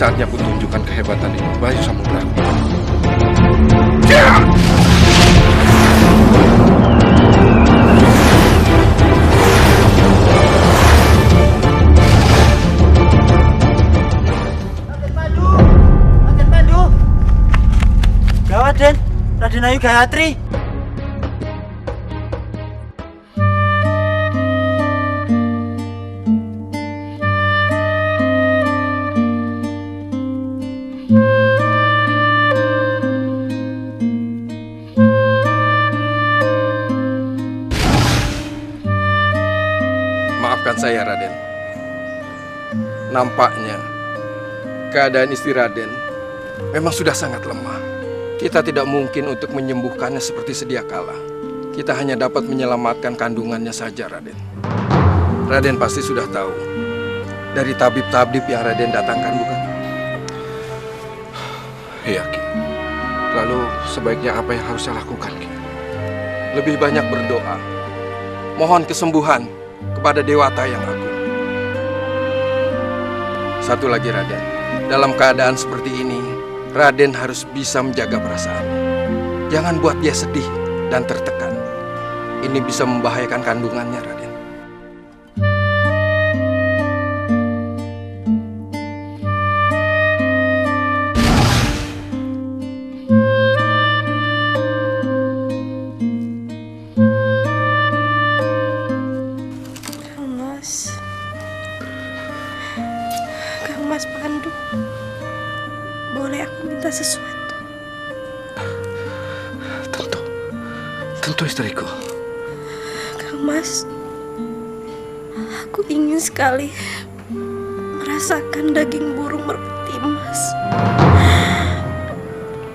saatnya aku tunjukkan kehebatan ini, Bayu Samudra. Raden Pandu! Gawat, Den. Raden Ayu Gayatri. Maafkan saya, Raden. Nampaknya keadaan istri Raden memang sudah sangat lemah. Kita tidak mungkin untuk menyembuhkannya seperti sedia kala. Kita hanya dapat menyelamatkan kandungannya saja, Raden. Raden pasti sudah tahu dari tabib-tabib yang Raden datangkan, bukan? Iya, Ki. Lalu sebaiknya apa yang harus saya lakukan, Ki? Lebih banyak berdoa, mohon kesembuhan kepada Dewata yang agung. Satu lagi, Raden. Dalam keadaan seperti ini, Raden harus bisa menjaga perasaannya. Jangan buat dia sedih dan tertekan. Ini bisa membahayakan kandungannya, Raden. Kang Mas Pandu, boleh aku minta sesuatu? Tentu istriku. Kang Mas, aku ingin sekali merasakan daging burung merpati emas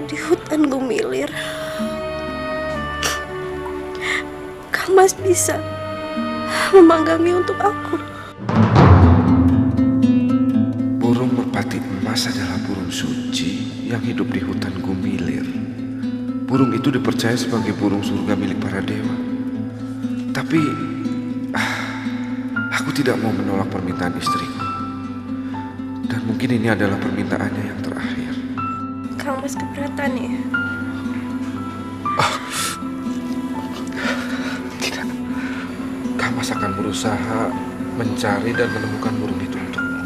di hutan Gumilir. Kang Mas bisa memanggangi untuk aku. Burung merpati emas adalah burung suci yang hidup di hutan Gumilir. Burung itu dipercaya sebagai burung surga milik para dewa. Tapi aku tidak mau menolak permintaan istriku. Dan mungkin ini adalah permintaannya yang terakhir. Kang Mas keberatan ya? Tidak. Kang Mas akan berusaha mencari dan menemukan burung itu untukmu.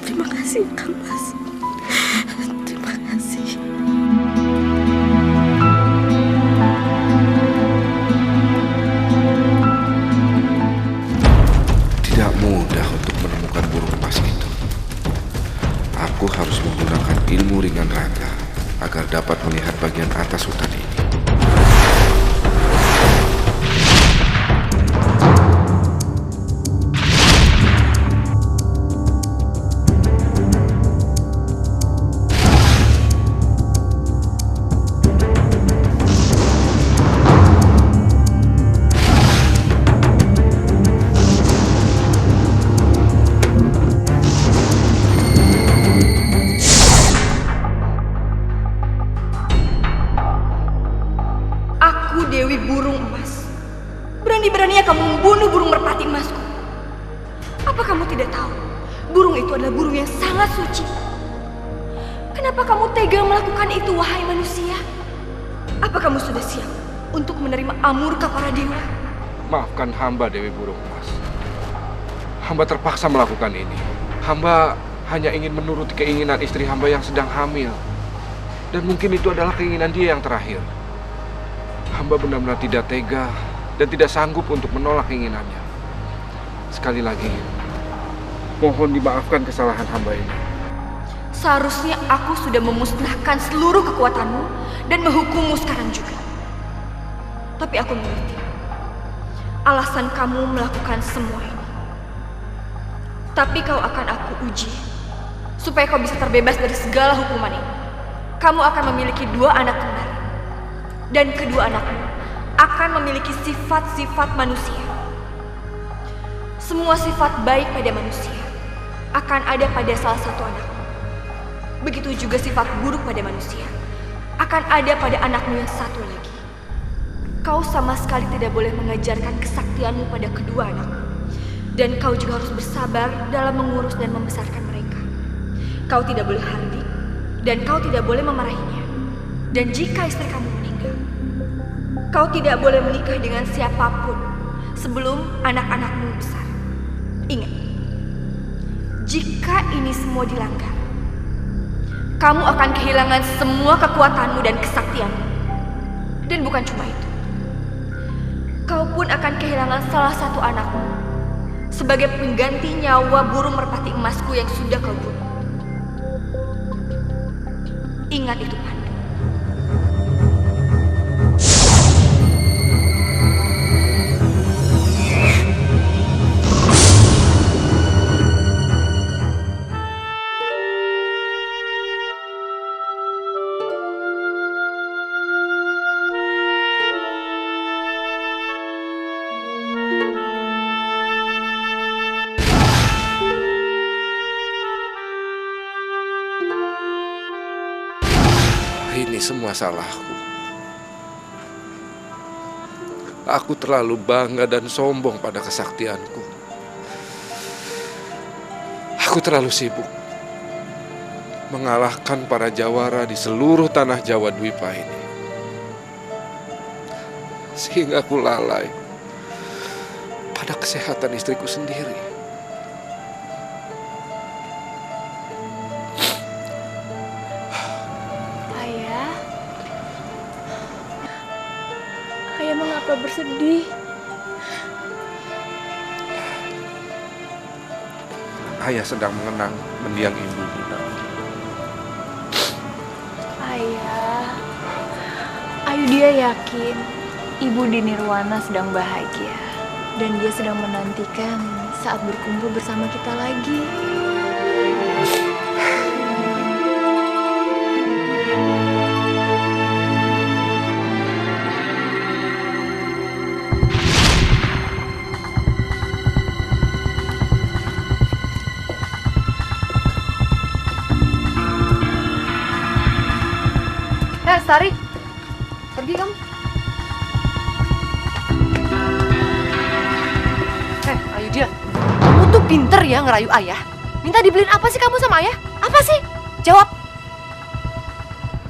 Terima kasih, Kang Mas. Terima kasih. Tidak mudah untuk menemukan burung emas itu. Aku harus menggunakan ilmu ringan raga agar dapat melihat bagian atas hutan ini. Dewi Burung Emas. Berani-beraninya kamu membunuh burung merpati emasku. Apa kamu tidak tahu? Burung itu adalah burung yang sangat suci. Kenapa kamu tega melakukan itu, wahai manusia? Apa kamu sudah siap untuk menerima amurka para dewa? Maafkan hamba, Dewi Burung Emas. Hamba terpaksa melakukan ini. Hamba hanya ingin menuruti keinginan istri hamba yang sedang hamil. Dan mungkin itu adalah keinginan dia yang terakhir. Hamba benar-benar tidak tega dan tidak sanggup untuk menolak keinginannya. Sekali lagi, mohon dimaafkan kesalahan hamba ini. Seharusnya aku sudah memusnahkan seluruh kekuatanmu dan menghukummu sekarang juga. Tapi aku mengerti alasan kamu melakukan semua ini. Tapi kau akan aku uji supaya kau bisa terbebas dari segala hukuman ini. Kamu akan memiliki 2 anak kembar. Dan kedua anakmu akan memiliki sifat-sifat manusia. Semua sifat baik pada manusia akan ada pada salah satu anakmu. Begitu juga sifat buruk pada manusia akan ada pada anakmu yang satu lagi. Kau sama sekali tidak boleh mengajarkan kesaktianmu pada kedua anakmu. Dan kau juga harus bersabar dalam mengurus dan membesarkan mereka. Kau tidak boleh hardik dan kau tidak boleh memarahinya. Dan jika istri kamu meninggal, kau tidak boleh menikah dengan siapapun sebelum anak-anakmu besar. Ingat, jika ini semua dilanggar, kamu akan kehilangan semua kekuatanmu dan kesaktianmu. Dan bukan cuma itu, kau pun akan kehilangan salah satu anakmu sebagai pengganti nyawa burung merpati emasku yang sudah kau bunuh. Ingat itu, Pandu. Ini semua salahku. Aku terlalu bangga dan sombong pada kesaktianku. Aku terlalu sibuk mengalahkan para jawara di seluruh tanah Jawa Dwipa ini, sehingga aku lalai pada kesehatan istriku sendiri. Ayah mengapa bersedih? Ayah sedang mengenang mendiang ibu Bunda. Ayah, Ayu dia yakin Ibu di Nirwana sedang bahagia dan dia sedang menantikan saat berkumpul bersama kita lagi. Sari, pergi kamu. Ayu dia, kamu tuh pinter ya ngerayu ayah. Minta dibeliin apa sih kamu sama ayah? Apa sih? Jawab.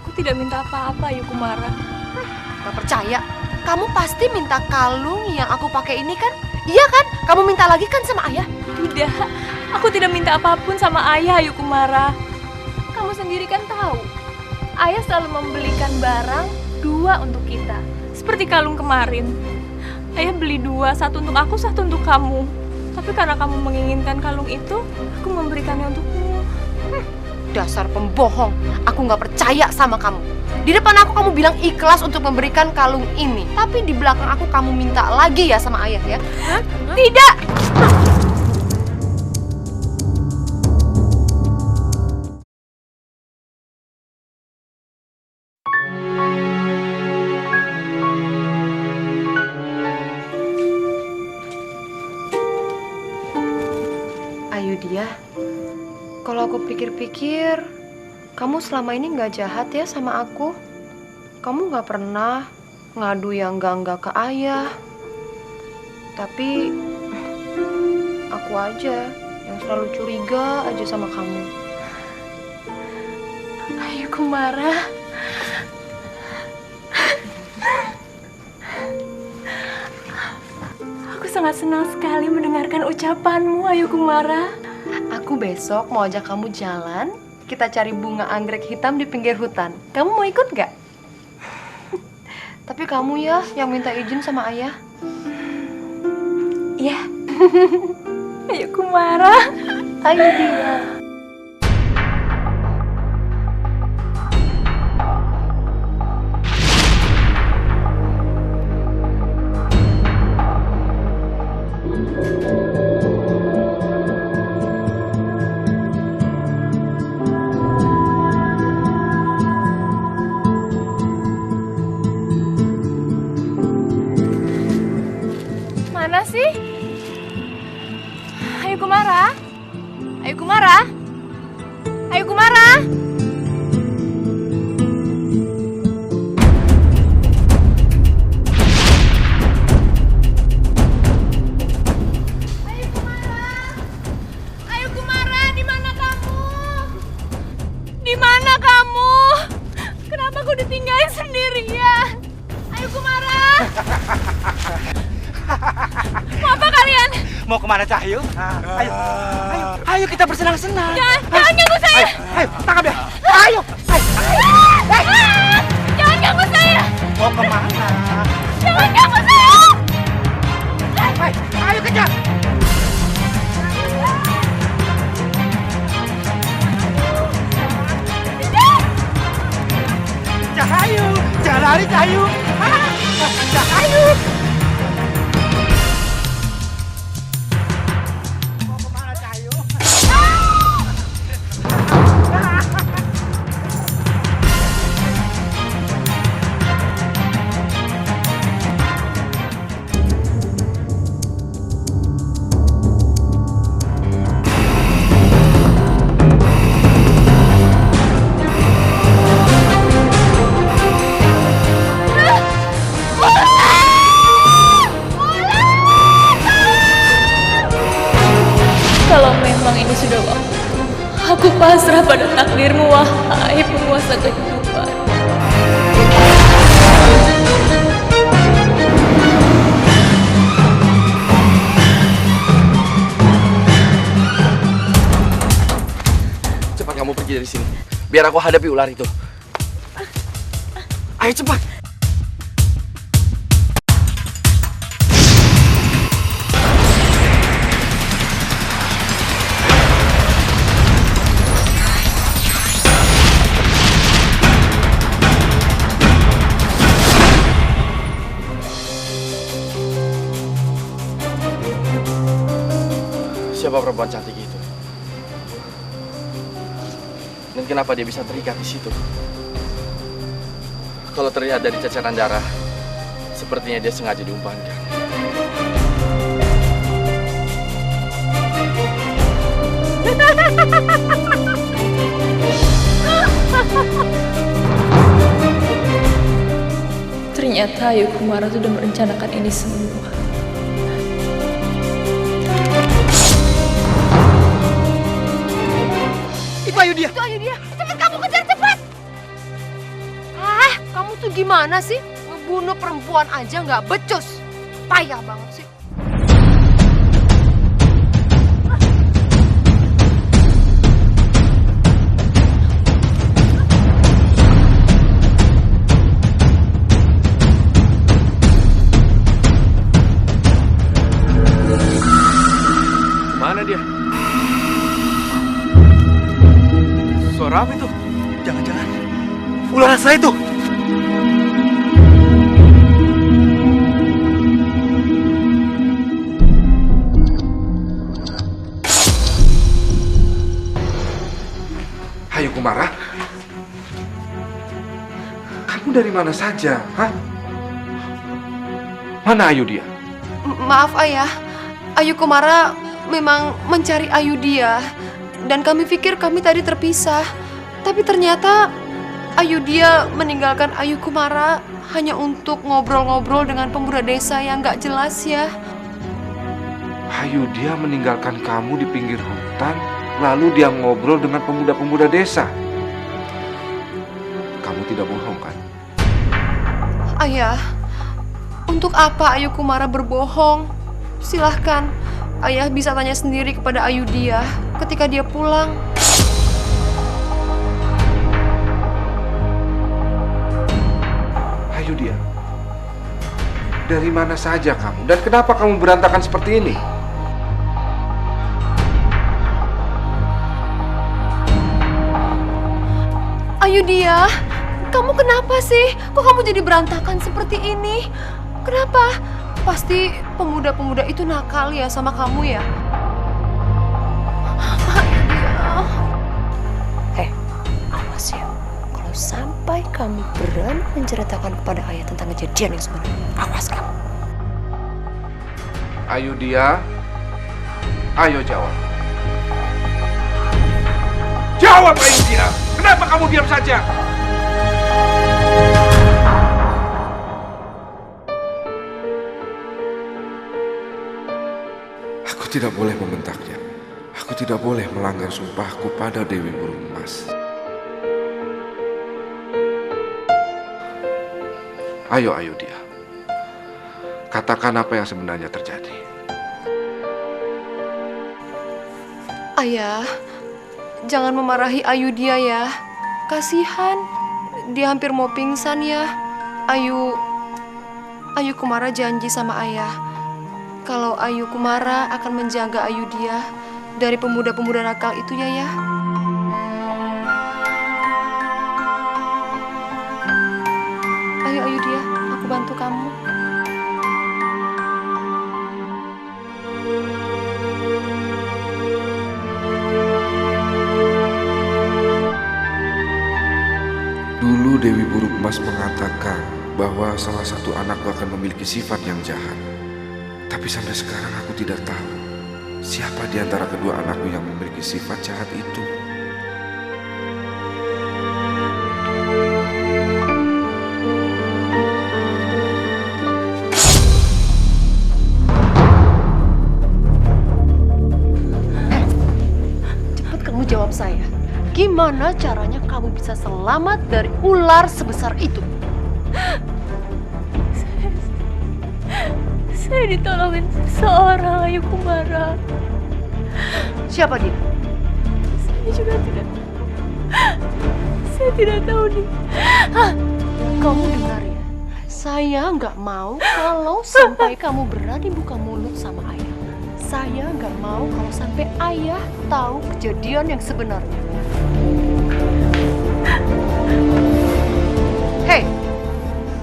Aku tidak minta apa-apa, Ayu Kumara. Gak percaya. Kamu pasti minta kalung yang aku pakai ini kan? Iya kan? Kamu minta lagi kan sama ayah? Tidak, aku tidak minta apapun sama ayah, Ayu Kumara. Kamu sendiri kan tahu, ayah selalu membelikan barang 2 untuk kita. Seperti kalung kemarin. Ayah beli 2, 1 untuk aku, 1 untuk kamu. Tapi karena kamu menginginkan kalung itu, aku memberikannya untukmu. Dasar pembohong. Aku gak percaya sama kamu. Di depan aku kamu bilang ikhlas untuk memberikan kalung ini. Tapi di belakang aku kamu minta lagi ya sama ayah ya? Tidak! Ayu dia, kalau aku pikir-pikir, kamu selama ini gak jahat ya sama aku. Kamu gak pernah ngadu yang enggak-enggak ke ayah. Tapi aku aja yang selalu curiga aja sama kamu. Ayu Kumara. Aku sangat senang sekali mendengarkan ucapanmu, Ayu Kumara. Aku besok mau ajak kamu jalan. Kita cari bunga anggrek hitam di pinggir hutan. Kamu mau ikut gak? Tapi kamu ya yang minta izin sama ayah. Ya. Ayu Kumara. Ayu dia. Mana sih? Ayu Kumara. Ayu Kumara. Ayu Kumara. Ayu Kumara. Mau kemana Cahyu? Ayo, ayo, ayo kita bersenang-senang. Jangan ganggu saya. Ayo, tangkap dia. Ayo, Jangan ganggu saya. mau kemana? Jangan ganggu saya. Ayo kejar. Cahyu, jangan lari Cahyu. Cahyu. Mau kemana Cahyu? Kalau memang ini sudah waktu, aku pasrah pada takdirmu, wahai penguasa kehidupan. Cepat kamu pergi dari sini, biar aku hadapi ular itu. Ayo cepat. Siapa perempuan cantik itu? Dan kenapa dia bisa terikat di situ? Kalau terlihat dari ceceran darah, sepertinya dia sengaja diumpankan. Ternyata Ayu Kumara sudah merencanakan ini semua. Itu Ayu dia. Cepat kamu kejar cepat. Kamu tuh gimana sih? Ngebunuh perempuan aja nggak becus. Payah banget sih. Mana dia? Suara apa itu? Jangan-jangan ular raksasa itu. Ayu Kumara, kamu dari mana saja? Hah? Mana Ayu dia? Maaf ayah, Ayu Kumara memang mencari Ayu dia. Dan kami pikir kami tadi terpisah. Tapi ternyata Ayu dia meninggalkan Ayu Kumara hanya untuk ngobrol-ngobrol dengan pemuda desa yang gak jelas ya. Ayu dia meninggalkan kamu di pinggir hutan, lalu dia ngobrol dengan pemuda-pemuda desa. Kamu tidak bohong kan? Ayah, untuk apa Ayu Kumara berbohong? Silahkan, ayah bisa tanya sendiri kepada Ayu dia ketika dia pulang. Ayu dia, dari mana saja kamu? Dan kenapa kamu berantakan seperti ini? Ayu dia, kamu kenapa sih? Kok kamu jadi berantakan seperti ini? Kenapa? Pasti pemuda-pemuda itu nakal ya sama kamu ya? Awas ya, kalau sampai kamu berani menceritakan kepada ayah tentang kejadian yang sebenarnya, awas kamu. Ayu dia, ayo jawab. Jawab Ayu dia, kenapa kamu diam saja? Aku tidak boleh membentaknya. Aku tidak boleh melanggar sumpahku pada Dewi Burung Emas. Ayo Ayu dia, katakan apa yang sebenarnya terjadi. Ayah, jangan memarahi Ayu dia ya. Kasihan, dia hampir mau pingsan ya. Ayu Kumara janji sama ayah kalau Ayu Kumara akan menjaga Ayu dia dari pemuda-pemuda nakal itu ya. Ayo dia, aku bantu kamu. Dulu Dewi Burung Emas mengatakan bahwa salah satu anakku akan memiliki sifat yang jahat. Tapi sampai sekarang aku tidak tahu siapa di antara kedua anakku yang memiliki sifat jahat itu. Cepat kamu jawab saya. Gimana caranya kamu bisa selamat dari ular sebesar itu? Saya ditolongin seseorang, Ayu Kumara. Siapa dia? Saya juga tidak. Saya tidak tahu nih. Kamu dengar ya? Saya nggak mau kalau sampai kamu berani buka mulut sama ayah. Saya nggak mau kalau sampai ayah tahu kejadian yang sebenarnya. Hei,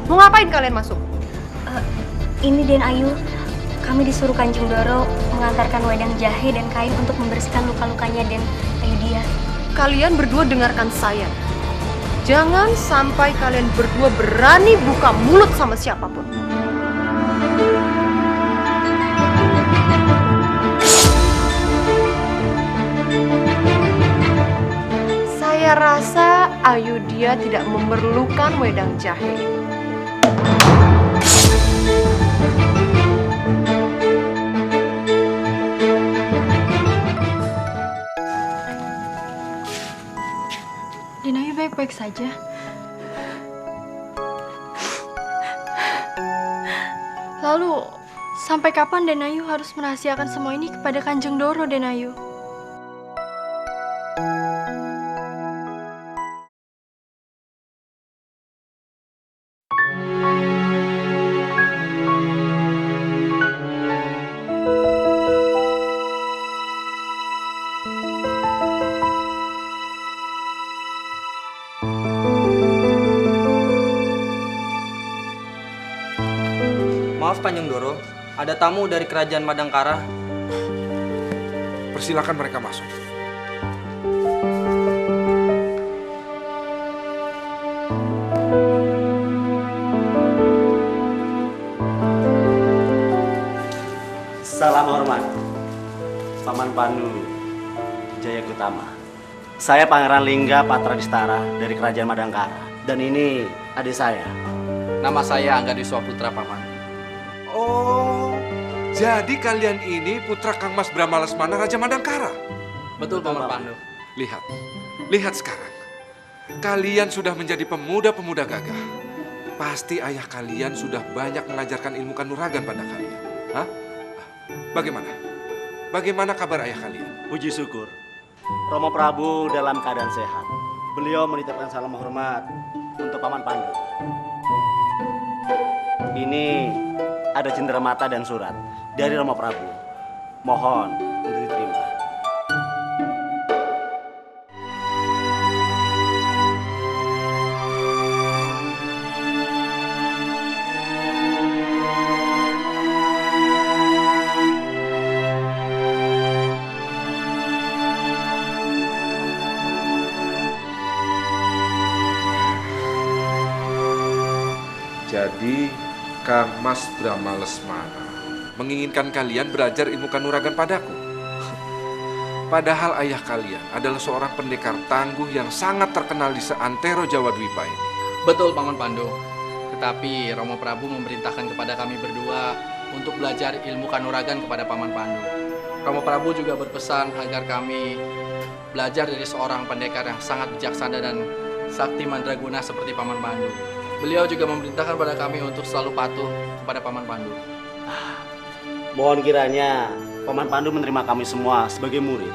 mau ngapain kalian masuk? Ini Den Ayu, kami disuruh Kanjeng Doro mengantarkan wedang jahe dan kain untuk membersihkan luka-lukanya Den Ayu dia. Kalian berdua dengarkan saya. Jangan sampai kalian berdua berani buka mulut sama siapapun. Saya rasa Ayu dia tidak memerlukan wedang jahe. Den Ayu baik-baik saja. Lalu, sampai kapan Den Ayu harus merahasiakan semua ini kepada Kanjeng Doro, Den Ayu? Maaf Kanjeng Doro, ada tamu dari kerajaan Madangkara. Persilakan mereka masuk. Salam hormat, Paman Pandu Jaya Gutama. Saya Pangeran Lingga Patradistara dari Kerajaan Madangkara. Dan ini adik saya. Nama saya Angga Diswa Putra, Paman. Oh, jadi kalian ini putra Kang Mas Brahma Lesmana Raja Madangkara? Betul, Paman Pandu. Lihat sekarang. Kalian sudah menjadi pemuda-pemuda gagah. Pasti ayah kalian sudah banyak mengajarkan ilmu kanuragan pada kalian. Hah? Bagaimana kabar ayah kalian? Puji syukur, Romo Prabu dalam keadaan sehat. Beliau menitipkan salam hormat untuk Paman Pandu. Ini ada cenderamata dan surat dari Romo Prabu. Mohon untuk diterima. Jadi, Kang Mas Brahma Lesmana menginginkan kalian belajar ilmu kanuragan padaku. Padahal ayah kalian adalah seorang pendekar tangguh yang sangat terkenal di seantero Jawa Dwipa ini. Betul, Paman Pandu. Tetapi Romo Prabu memerintahkan kepada kami berdua untuk belajar ilmu kanuragan kepada Paman Pandu. Romo Prabu juga berpesan agar kami belajar dari seorang pendekar yang sangat bijaksana dan sakti mandraguna seperti Paman Pandu. Beliau juga memerintahkan pada kami untuk selalu patuh kepada Paman Pandu. Mohon kiranya Paman Pandu menerima kami semua sebagai murid.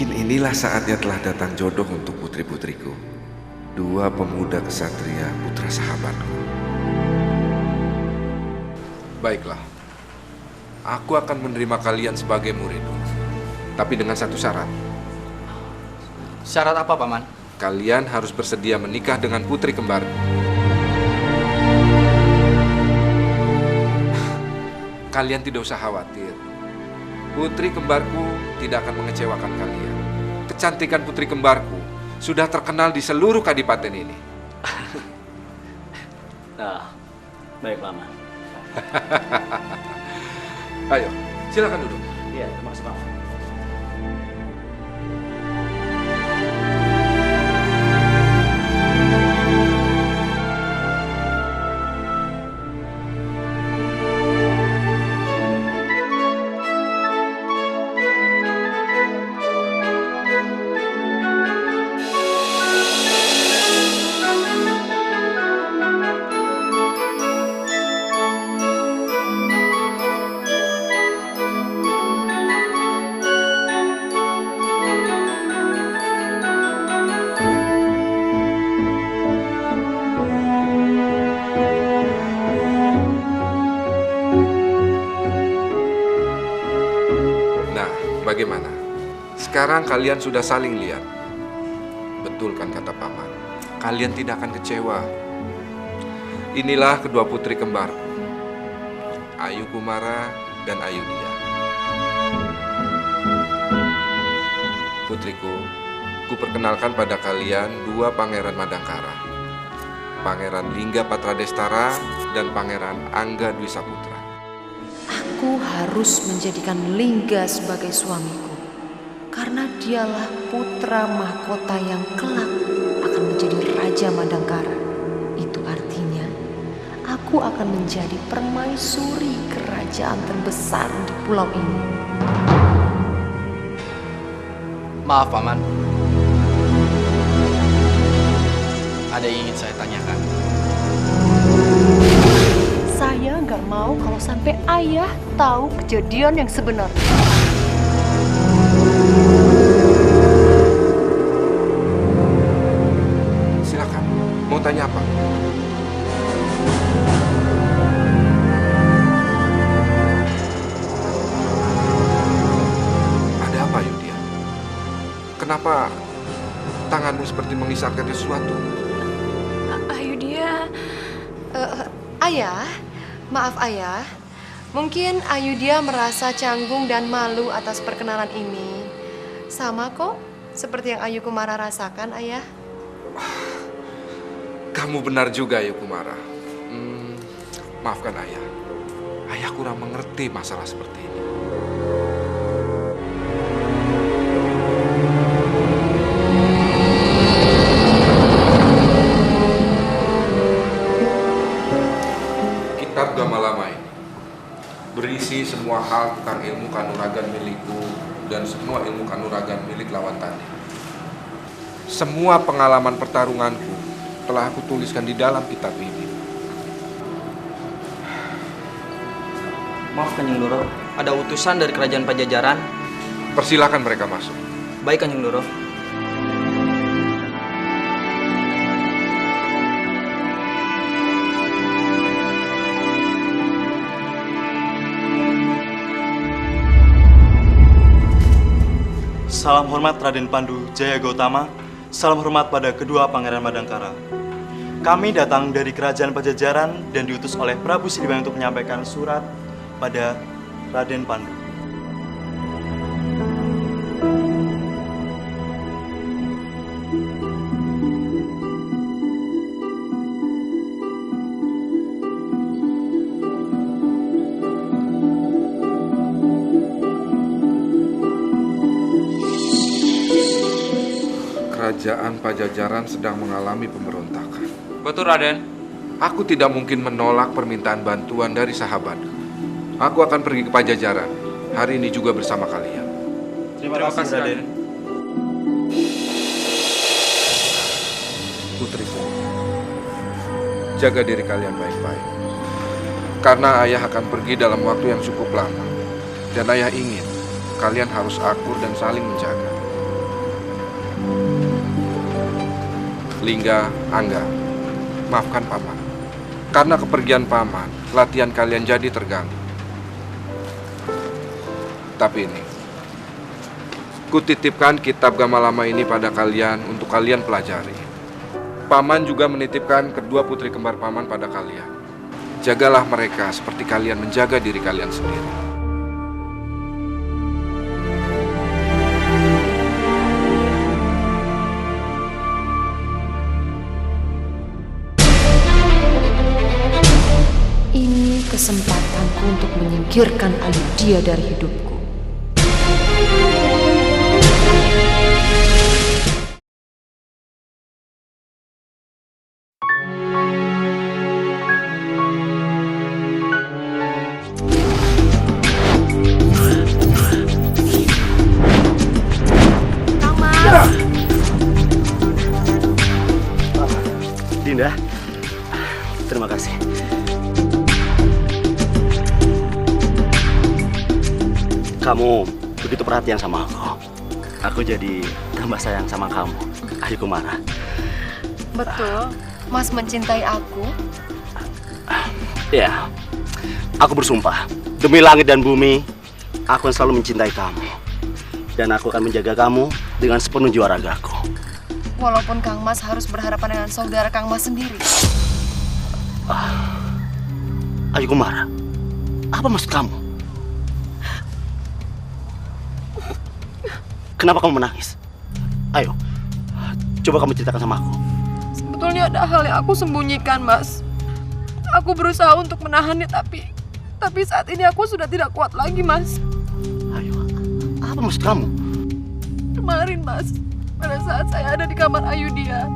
Mungkin inilah saatnya telah datang jodoh untuk putri-putriku. Dua pemuda kesatria putra sahabatku. Baiklah, aku akan menerima kalian sebagai muridku. Tapi dengan satu syarat. Syarat apa, Paman? Kalian harus bersedia menikah dengan putri kembarku. Kalian tidak usah khawatir. Putri kembarku tidak akan mengecewakan kalian. Kecantikan putri kembarku sudah terkenal di seluruh kadipaten ini. Nah, baik Paman. Ayo, silakan duduk. Iya, terima kasih Paman. Bagaimana? Sekarang kalian sudah saling lihat. Betul kan kata Paman? Kalian tidak akan kecewa. Inilah kedua putri kembarku, Ayu Kumara dan Ayu Dia. Putriku, kuperkenalkan pada kalian dua pangeran Madangkara. Pangeran Lingga Patradestara dan Pangeran Angga Dwi Saputra. Aku harus menjadikan Lingga sebagai suamiku, karena dialah putra mahkota yang kelak akan menjadi Raja Madangkara. Itu artinya, aku akan menjadi permaisuri kerajaan terbesar di pulau ini. Maaf, Paman. Ada yang ingin saya tanyakan. Saya nggak mau kalau sampai ayah tahu kejadian yang sebenarnya. Silakan, mau tanya apa? Ada apa, Yudia? Kenapa tanganmu seperti mengisarkan sesuatu? Ayu dia. Ayah, maaf ayah. Mungkin Ayu dia merasa canggung dan malu atas perkenalan ini. Sama kok, seperti yang Ayu Kumara rasakan, ayah. Kamu benar juga, Ayu Kumara. Maafkan ayah. Ayah kurang mengerti masalah seperti ini. Kitab Gamalama ini berisi semua hal tentang ilmu kanuragan milikku dan semua ilmu kanuragan milik lawan tanding. Semua pengalaman pertarunganku telah aku tuliskan di dalam kitab ini. Maaf Kanjeng Doro, ada utusan dari kerajaan Pajajaran. Persilakan mereka masuk. Baik Kanjeng Doro. Salam hormat Raden Pandu Jaya Gautama. Salam hormat pada kedua Pangeran Madangkara. Kami datang dari kerajaan Pajajaran dan diutus oleh Prabu Siliwangi untuk menyampaikan surat pada Raden Pandu. Kerajaan Pajajaran sedang mengalami pemberontakan. Betul Raden. Aku tidak mungkin menolak permintaan bantuan dari sahabatku. Aku akan pergi ke Pajajaran. Hari ini juga bersama kalian. Terima kasih Raden. Putriku, jaga diri kalian baik-baik. Karena ayah akan pergi dalam waktu yang cukup lama. Dan ayah ingin kalian harus akur dan saling menjaga. Lingga, Angga, maafkan Paman. Karena kepergian Paman, latihan kalian jadi terganggu. Tapi ini, kutitipkan kitab Gamalama ini pada kalian untuk kalian pelajari. Paman juga menitipkan kedua putri kembar Paman pada kalian. Jagalah mereka seperti kalian menjaga diri kalian sendiri. Ini kesempatanku untuk menyingkirkan Ayudhya dari hidupku. Dinda, terima kasih. Kamu begitu perhatian sama aku. Aku jadi tambah sayang sama kamu, Ayu Kumara. Betul, Mas mencintai aku. Ya, aku bersumpah demi langit dan bumi, aku akan selalu mencintai kamu. Dan aku akan menjaga kamu dengan sepenuh jiwa ragaku. Walaupun Kang Mas harus berhadapan dengan saudara Kang Mas sendiri. Ayu Kumara, apa maksud kamu? Kenapa kamu menangis? Ayo, coba kamu ceritakan sama aku. Sebetulnya ada hal yang aku sembunyikan, Mas. Aku berusaha untuk menahannya, tapi saat ini aku sudah tidak kuat lagi, Mas. Ayo, apa maksud kamu? Kemarin, Mas, pada saat saya ada di kamar Ayudhya,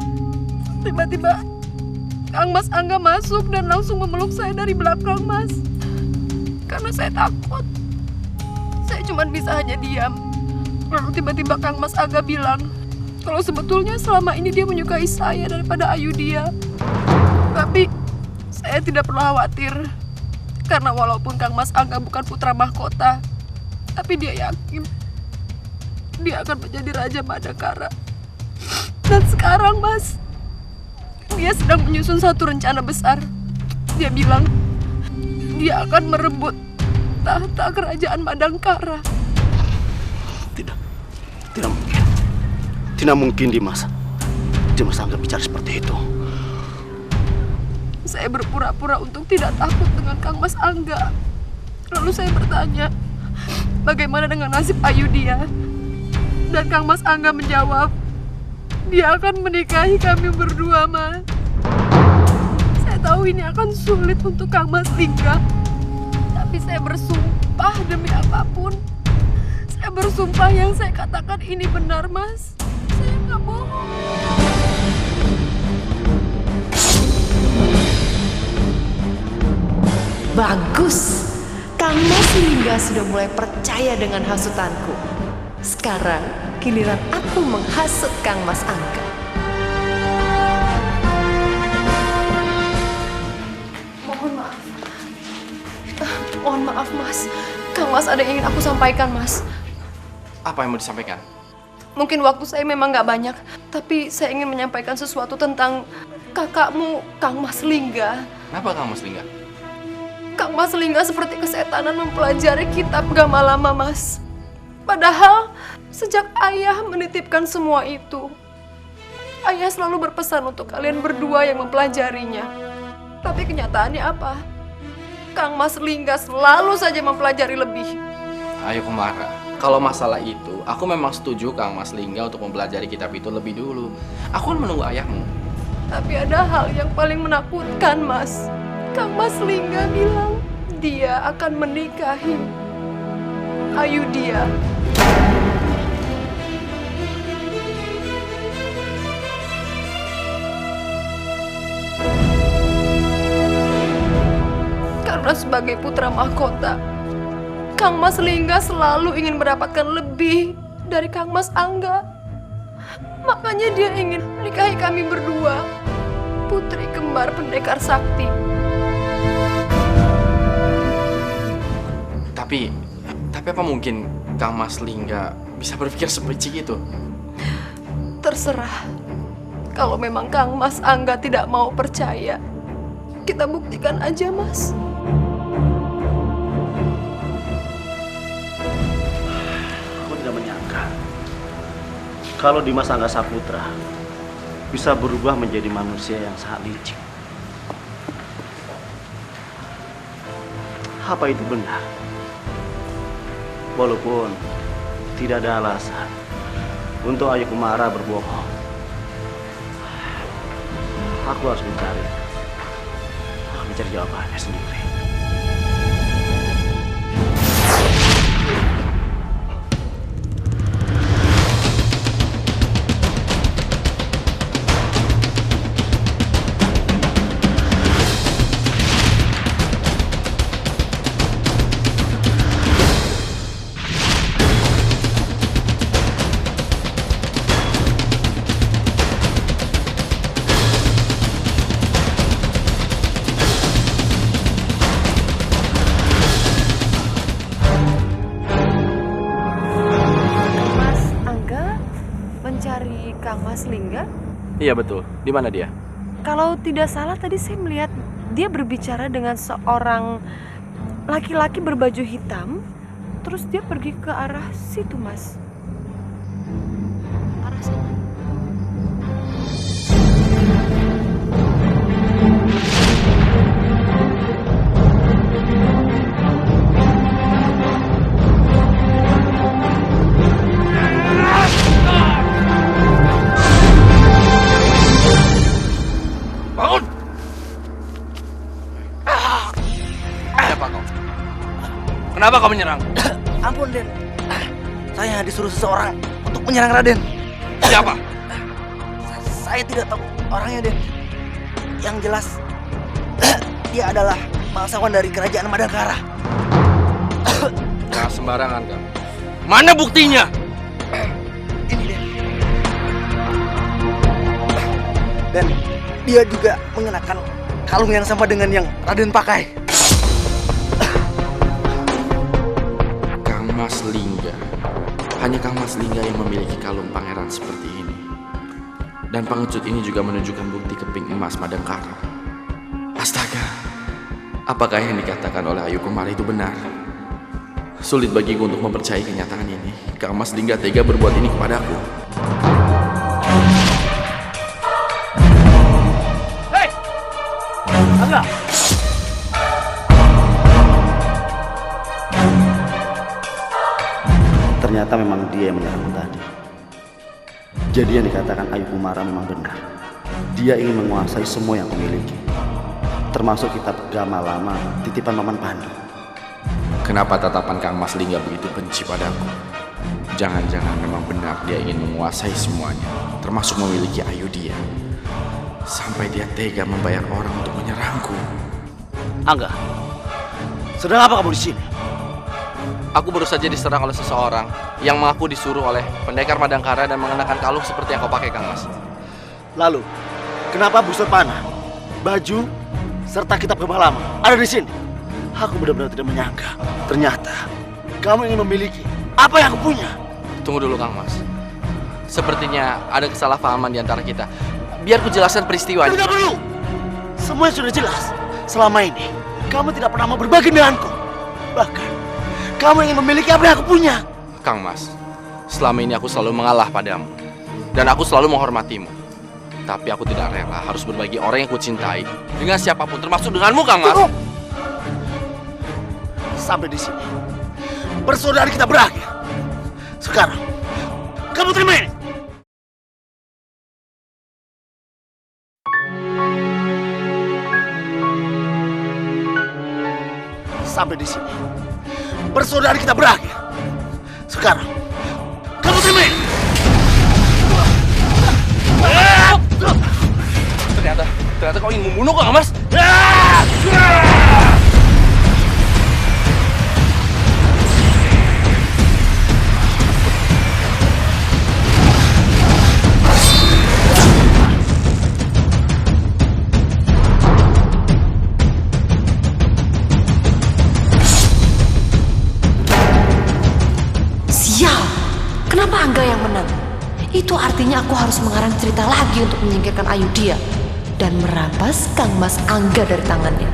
tiba-tiba Kang Mas Angga masuk dan langsung memeluk saya dari belakang, Mas. Karena saya takut. Saya cuma bisa hanya diam. Lalu tiba-tiba Kang Mas Angga bilang kalau sebetulnya selama ini dia menyukai saya daripada Ayudhya. Tapi saya tidak perlu khawatir. Karena walaupun Kang Mas Angga bukan putra mahkota, tapi dia yakin dia akan menjadi Raja Madangkara. Dan sekarang, Mas, dia sedang menyusun satu rencana besar. Dia bilang dia akan merebut tahta kerajaan Madangkara. Tidak mungkin. Tidak mungkin Dimas Angga bicara seperti itu. Saya berpura-pura untuk tidak takut dengan Kang Mas Angga. Lalu saya bertanya, bagaimana dengan nasib Ayudhya? Dan Kang Mas Angga menjawab, dia akan menikahi kami berdua, Mas. Saya tahu ini akan sulit untuk Kang Mas Lingga. Tapi saya bersumpah demi apapun. Saya bersumpah yang saya katakan ini benar, Mas. Saya nggak bohong. Bagus. Kang Mas Lingga sudah mulai percaya dengan hasutanku. Sekarang giliran aku menghasut Kang Mas Angga. Mohon maaf. Mohon maaf, Mas. Kang Mas ada yang ingin aku sampaikan, Mas. Apa yang mau disampaikan? Mungkin waktu saya memang nggak banyak, tapi saya ingin menyampaikan sesuatu tentang kakakmu, Kang Mas Lingga. Kenapa Kang Mas Lingga? Kang Mas Lingga seperti kesetanan mempelajari kitab Gamalama, Mas. Padahal sejak ayah menitipkan semua itu, ayah selalu berpesan untuk kalian berdua yang mempelajarinya. Tapi kenyataannya apa? Kang Mas Lingga selalu saja mempelajari lebih. Ayo Kumara, kalau masalah itu, aku memang setuju Kang Mas Lingga untuk mempelajari kitab itu lebih dulu. Aku kan menunggu ayahmu. Tapi ada hal yang paling menakutkan, Mas. Kang Mas Lingga bilang dia akan menikahi Ayudhya. Karena sebagai putra mahkota, Kang Mas Lingga selalu ingin mendapatkan lebih dari Kang Mas Angga. Makanya dia ingin menikahi kami berdua, putri kembar pendekar sakti. Tapi apa mungkin Kang Mas Lingga bisa berpikir seperti itu? Terserah. Kalau memang Kang Mas Angga tidak mau percaya, kita buktikan aja, Mas. Aku tidak menyangka kalau Dimas Angga Saputra bisa berubah menjadi manusia yang sangat licik. Apa itu benar? Walaupun tidak ada alasan untuk Ayu Kumara berbohong, aku harus mencari jawabannya sendiri. Mencari Kang Mas Lingga? Iya betul. Di mana dia? Kalau tidak salah tadi saya melihat dia berbicara dengan seorang laki-laki berbaju hitam. Terus dia pergi ke arah situ, Mas. Arah sana. Bangun! Siapa kau? Kenapa kau menyerang? Ampun, Den. Saya disuruh seseorang untuk menyerang Raden. Siapa? Saya tidak tahu orangnya, Den. Yang jelas, dia adalah bangsawan dari kerajaan Madangkara. Nah, sembarangan kamu. Mana buktinya? Ini, Den. Dan dia juga mengenakan kalung yang sama dengan yang Raden pakai. Kang Mas Lingga. Hanya Kang Mas Lingga yang memiliki kalung pangeran seperti ini. Dan pengecut ini juga menunjukkan bukti keping emas Madangkara. Astaga, apakah yang dikatakan oleh Ayu Kumara itu benar? Sulit bagiku untuk mempercayai kenyataan ini. Kang Mas Lingga tega berbuat ini kepadaku. Hei! Angga! Ternyata memang dia yang menyerang tadi. Jadi yang dikatakan Ayu Kumara memang benar. Dia ingin menguasai semua yang kumiliki, termasuk kitab Gama Lama titipan Paman Pandu. Kenapa tatapan Kang Mas Lingga begitu benci padaku? Jangan-jangan memang benar dia ingin menguasai semuanya, termasuk memiliki Ayu dia. Sampai dia tega membayar orang untuk menyerangku. Angga, sedang apa kamu di sini? Aku baru saja diserang oleh seseorang yang mengaku disuruh oleh pendekar Madangkara dan mengenakan kalung seperti yang kau pakai, Kang Mas. Lalu, kenapa busur panah, baju, serta kitab Gama Lama ada di sini? Aku benar-benar tidak menyangka. Ternyata kamu ingin memiliki apa yang aku punya. Tunggu dulu, Kang Mas. Sepertinya ada kesalahpahaman di antara kita. Biar ku jelaskan peristiwanya. Tidak perlu. Semuanya sudah jelas. Selama ini kamu tidak pernah mau berbagi denganku. Bahkan kamu ingin memiliki apa yang aku punya. Kang Mas, selama ini aku selalu mengalah padamu. Dan aku selalu menghormatimu. Tapi aku tidak rela harus berbagi orang yang kucintai dengan siapapun, termasuk denganmu, Kang Mas. Cukup. Sampai di sini persaudaraan kita berakhir. Sekarang kamu terima ini. Sampai di sini persaudaraan kita berakhir. Sekarang kamu terima ini. Ternyata kau ingin membunuhku, Kang Mas. Sial, kenapa Angga yang menang? Itu artinya aku harus mengarang cerita lagi untuk menyingkirkan Ayudhya dan merampas Kang Mas Angga dari tangannya.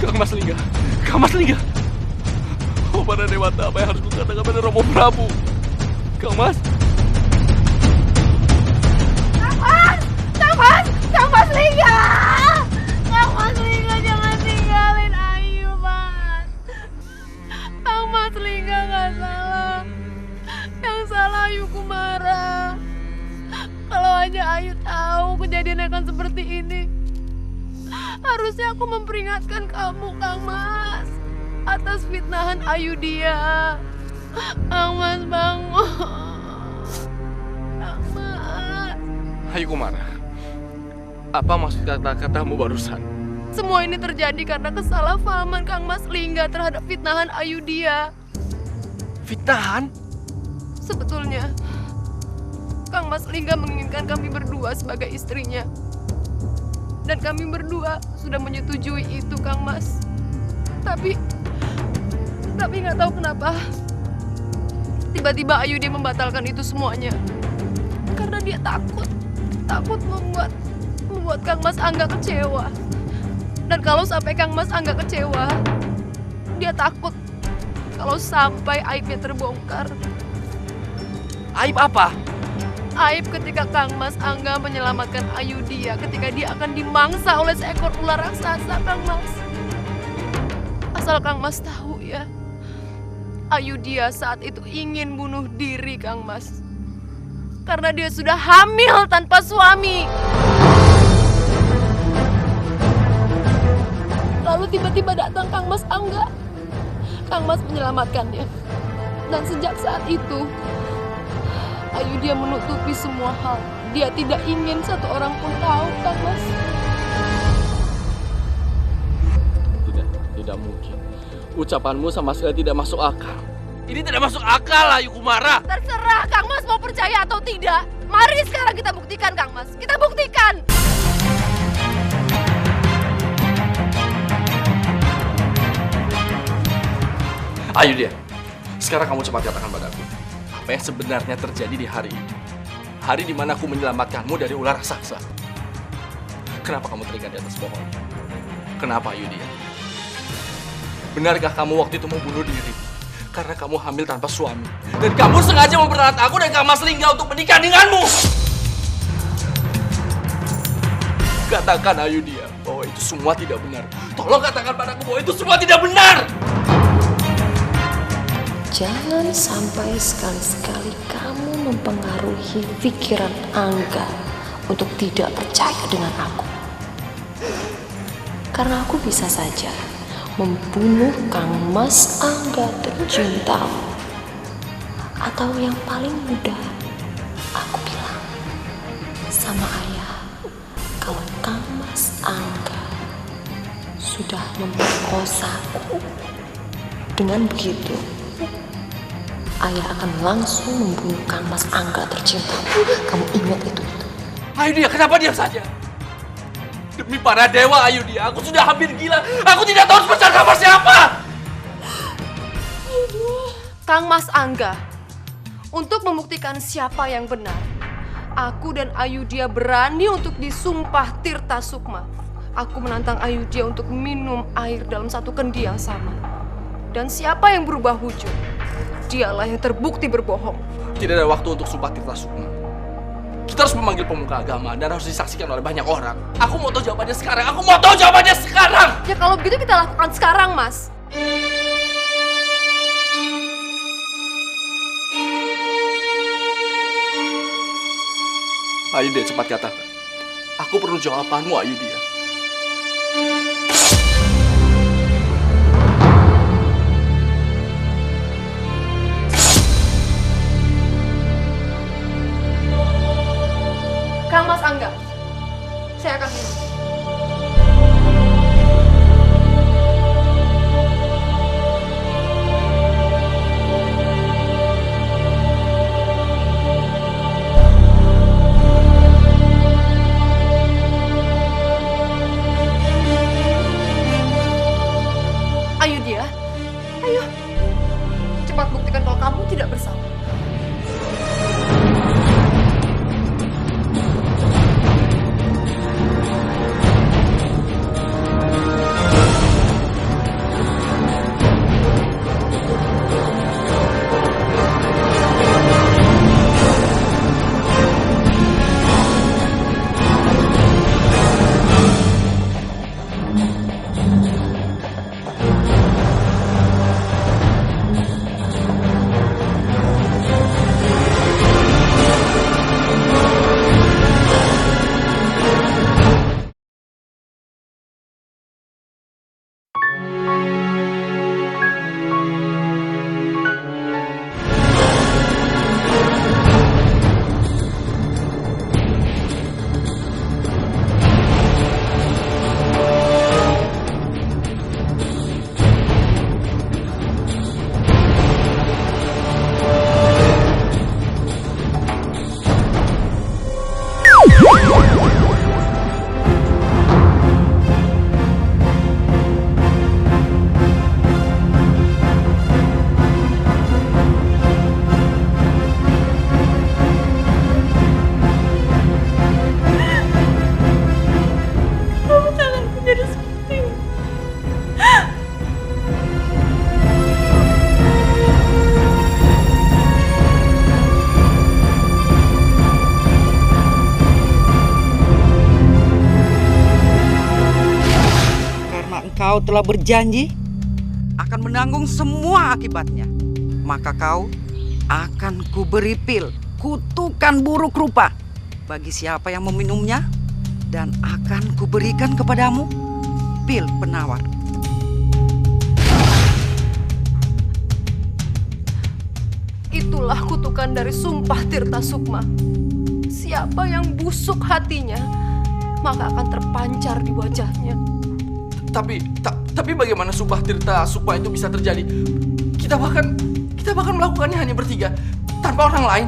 Kang Mas Lingga, Kang Mas Lingga. Oh, para dewata, apa yang harus kukatakan pada Romo Prabu? Kang Mas. Kang Mas Lingga! Kang Mas Lingga, jangan tinggalin Ayu, Mas. Kang Mas Lingga nggak salah. Yang salah Ayu Kumara. Kalau aja Ayu tahu kejadian akan seperti ini, harusnya aku memperingatkan kamu, Kang Mas, atas fitnahan Ayudhya. Kang Mas, bangun. Kang Mas. Ayu Kumara, apa maksud kata-katamu barusan? Semua ini terjadi karena kesalahpahaman Kang Mas Lingga terhadap fitnahan Ayudhya. Fitnahan? Sebetulnya, Kang Mas Lingga menginginkan kami berdua sebagai istrinya. Dan kami berdua sudah menyetujui itu, Kang Mas. Tapi nggak tahu kenapa tiba-tiba Ayudhya membatalkan itu semuanya. Karena dia takut membuat Kang Mas Angga kecewa. Dan kalau sampai Kang Mas Angga kecewa, dia takut kalau sampai aibnya terbongkar. Aib apa? Aib ketika Kang Mas Angga menyelamatkan Ayudhya ketika dia akan dimangsa oleh seekor ular raksasa, Kang Mas. Asal Kang Mas tahu ya, Ayudhya saat itu ingin bunuh diri, Kang Mas. Karena dia sudah hamil tanpa suami. Lalu tiba-tiba datang Kang Mas Angga. Kang Mas menyelamatkannya. Dan sejak saat itu, Ayudhya menutupi semua hal. Dia tidak ingin satu orang pun tahu, Kang Mas. Tidak mungkin. Ucapanmu sama sekali tidak masuk akal. Ini tidak masuk akal, Ayu Kumara. Terserah Kang Mas mau percaya atau tidak. Mari sekarang kita buktikan, Kang Mas. Kita buktikan. Ayudhya, sekarang kamu cepat katakan padaku apa yang sebenarnya terjadi di hari ini. Hari di mana aku menyelamatkanmu dari ular raksasa. Kenapa kamu terikat di atas pohon? Kenapa, Ayudhya? Benarkah kamu waktu itu mau bunuh diri karena kamu hamil tanpa suami? Dan kamu sengaja memperalat aku dan Kang Mas Lingga untuk menikah denganmu? Katakan, Ayudhya, bahwa itu semua tidak benar. Tolong katakan padaku bahwa itu semua tidak benar. Jangan sampai sekali-sekali kamu mempengaruhi pikiran Angga untuk tidak percaya dengan aku. Karena aku bisa saja membunuh Kang Mas Angga tercintamu. Atau yang paling mudah, aku bilang sama ayah kalau Kang Mas Angga sudah memperkosaku. Dengan begitu, ayah akan langsung membunuh Kang Mas Angga tercintamu. Kamu ingat itu? Ayudhya, kenapa diam saja? Demi para dewa, Ayudhya, aku sudah hampir gila. Aku tidak tahu harus percaya sama siapa. Kang Mas Angga, untuk membuktikan siapa yang benar, aku dan Ayudhya berani untuk disumpah Tirta Sukma. Aku menantang Ayudhya untuk minum air dalam satu kendi yang sama. Dan siapa yang berubah wujud, dialah yang terbukti berbohong. Tidak ada waktu untuk sumpah Tirta Sukma. Kita harus memanggil pemuka agama dan harus disaksikan oleh banyak orang. Aku mau tahu jawabannya sekarang. Aku mau tahu jawabannya sekarang. Ya kalau begitu kita lakukan sekarang, Mas. Ayudhya, cepat katakan. Aku perlu jawabanmu, Ayudhya. Kang Mas Angga, saya akan minum. tidak bersalah. Kau telah berjanji akan menanggung semua akibatnya. Maka kau akan kuberi pil kutukan buruk rupa bagi siapa yang meminumnya, dan akan kuberikan kepadamu pil penawar. Itulah kutukan dari sumpah Tirta Sukma. Siapa yang busuk hatinya, maka akan terpancar di wajahnya. Tapi bagaimana sumpah Tirta Sukma itu bisa terjadi? Kita bahkan melakukannya hanya bertiga, tanpa orang lain.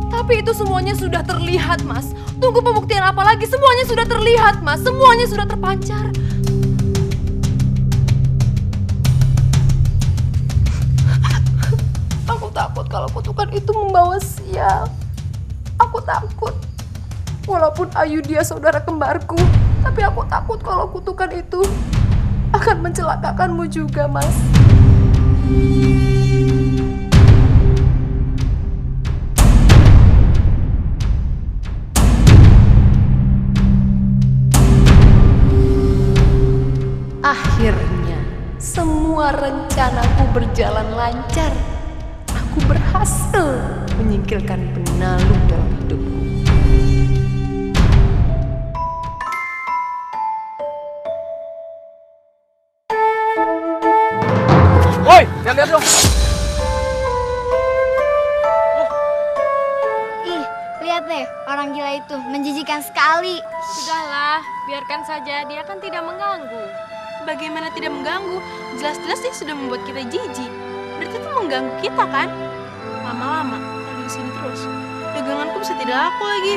Tapi itu semuanya sudah terlihat, Mas. Tunggu pembuktian apa lagi? Semuanya sudah terlihat, Mas. Semuanya sudah terpancar. Aku takut kalau kutukan itu membawa sial. Aku takut. Walaupun Ayu dia saudara kembarku, tapi aku takut kalau kutukan itu akan mencelakakanmu juga, Mas. Akhirnya, semua rencanaku berjalan lancar. Aku berhasil menyingkirkan penalu dalam hidupku. Woi, lihat dong. Ih, lihat deh, orang gila itu menjijikan sekali. Sudahlah, biarkan saja, dia kan tidak mengganggu. Bagaimana tidak mengganggu? Jelas-jelas dia sudah membuat kita jijik. Berarti itu mengganggu kita kan? Lama-lama, kalau di sini terus, daganganku bisa tidak laku lagi.